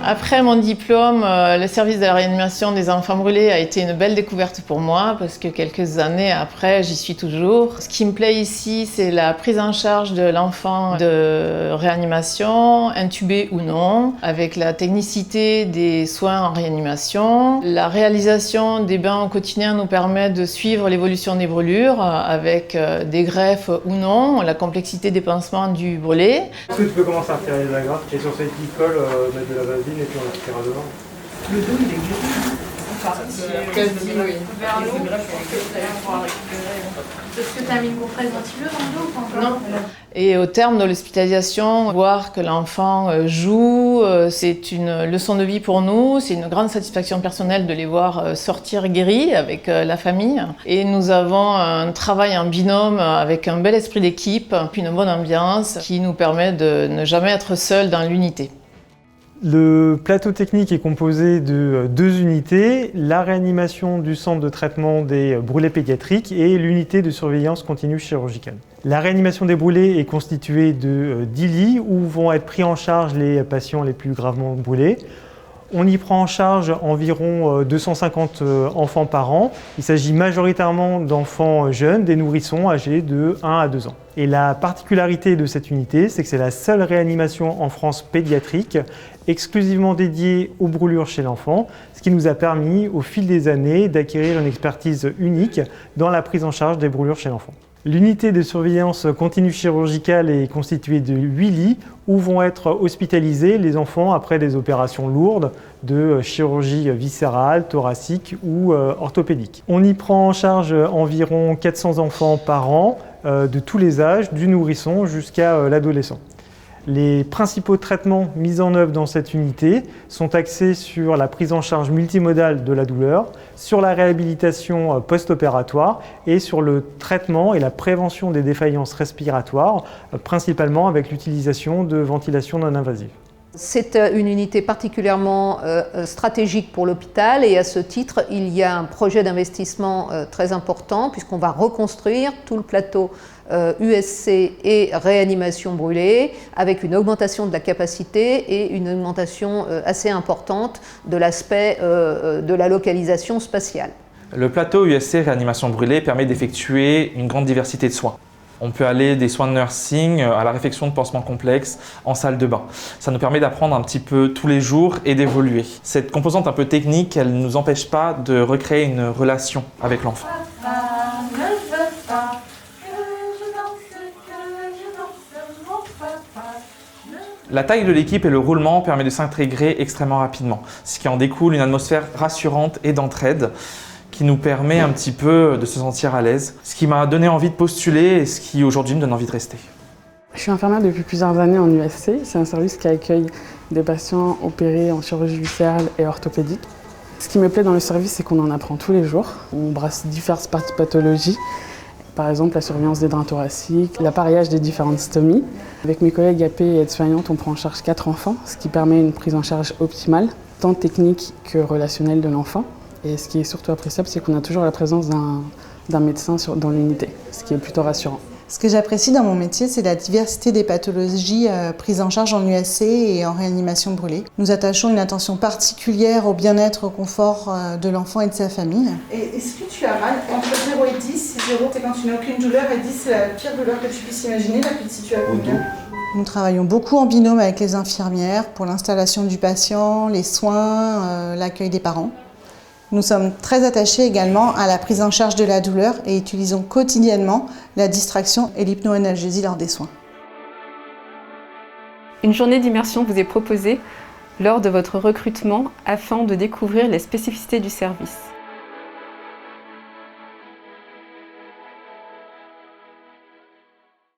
Après mon diplôme, le service de la réanimation des enfants brûlés a été une belle découverte pour moi parce que quelques années après, j'y suis toujours. Ce qui me plaît ici, c'est la prise en charge de l'enfant de réanimation, intubé ou non, avec la technicité des soins en réanimation. La réalisation des bains au quotidien nous permet de suivre l'évolution des brûlures avec des greffes ou non, la complexité des pansements du brûlé. Est-ce que tu peux commencer à retirer les agrafes et sur cette qui colle, mettre de la vaseline et puis on aspirera devant. Le dos, il est guéri. Quasi, oui. Vers l'eau, est-ce que tu as mis une compresse ventileuse dans le dos ou pas? Non. Et au terme de l'hospitalisation, voir que l'enfant joue, c'est une leçon de vie pour nous, c'est une grande satisfaction personnelle de les voir sortir guéris avec la famille. Et nous avons un travail en binôme avec un bel esprit d'équipe, puis une bonne ambiance qui nous permet de ne jamais être seuls dans l'unité. Le plateau technique est composé de 2 unités, la réanimation du centre de traitement des brûlés pédiatriques et l'unité de surveillance continue chirurgicale. La réanimation des brûlés est constituée de 10 lits où vont être pris en charge les patients les plus gravement brûlés. On y prend en charge environ 250 enfants par an. Il s'agit majoritairement d'enfants jeunes, des nourrissons âgés de 1 à 2 ans. Et la particularité de cette unité, c'est que c'est la seule réanimation en France pédiatrique exclusivement dédiée aux brûlures chez l'enfant, ce qui nous a permis au fil des années d'acquérir une expertise unique dans la prise en charge des brûlures chez l'enfant. L'unité de surveillance continue chirurgicale est constituée de 8 lits où vont être hospitalisés les enfants après des opérations lourdes de chirurgie viscérale, thoracique ou orthopédique. On y prend en charge environ 400 enfants par an de tous les âges, du nourrisson jusqu'à l'adolescent. Les principaux traitements mis en œuvre dans cette unité sont axés sur la prise en charge multimodale de la douleur, sur la réhabilitation post-opératoire et sur le traitement et la prévention des défaillances respiratoires, principalement avec l'utilisation de ventilation non invasive. C'est une unité particulièrement stratégique pour l'hôpital et à ce titre, il y a un projet d'investissement très important puisqu'on va reconstruire tout le plateau USC et réanimation brûlée avec une augmentation de la capacité et une augmentation assez importante de l'aspect de la localisation spatiale. Le plateau USC réanimation brûlée permet d'effectuer une grande diversité de soins. On peut aller des soins de nursing à la réfection de pansements complexes en salle de bain. Ça nous permet d'apprendre un petit peu tous les jours et d'évoluer. Cette composante un peu technique, elle ne nous empêche pas de recréer une relation avec l'enfant. La taille de l'équipe et le roulement permet de s'intégrer extrêmement rapidement, ce qui en découle une atmosphère rassurante et d'entraide qui nous permet un petit peu de se sentir à l'aise, ce qui m'a donné envie de postuler et ce qui aujourd'hui me donne envie de rester. Je suis infirmière depuis plusieurs années en USC. C'est un service qui accueille des patients opérés en chirurgie viscérale et orthopédique. Ce qui me plaît dans le service, c'est qu'on en apprend tous les jours. On brasse diverses pathologies, par exemple la surveillance des drains thoraciques, l'appareillage des différentes stomies. Avec mes collègues AP et aides-soignantes, on prend en charge 4 enfants, ce qui permet une prise en charge optimale, tant technique que relationnelle de l'enfant. Et ce qui est surtout appréciable, c'est qu'on a toujours la présence d'un médecin dans l'unité, ce qui est plutôt rassurant. Ce que j'apprécie dans mon métier, c'est la diversité des pathologies prises en charge en USC et en réanimation brûlée. Nous attachons une attention particulière au bien-être et au confort de l'enfant et de sa famille. Et est-ce que tu as mal entre 0 et 10? 0, c'est quand tu n'as aucune douleur, et 10, c'est la pire douleur que tu puisses imaginer. La plus petite, tu as combien? Nous travaillons beaucoup en binôme avec les infirmières pour l'installation du patient, les soins, l'accueil des parents. Nous sommes très attachés également à la prise en charge de la douleur et utilisons quotidiennement la distraction et l'hypnoanalgésie lors des soins. Une journée d'immersion vous est proposée lors de votre recrutement afin de découvrir les spécificités du service.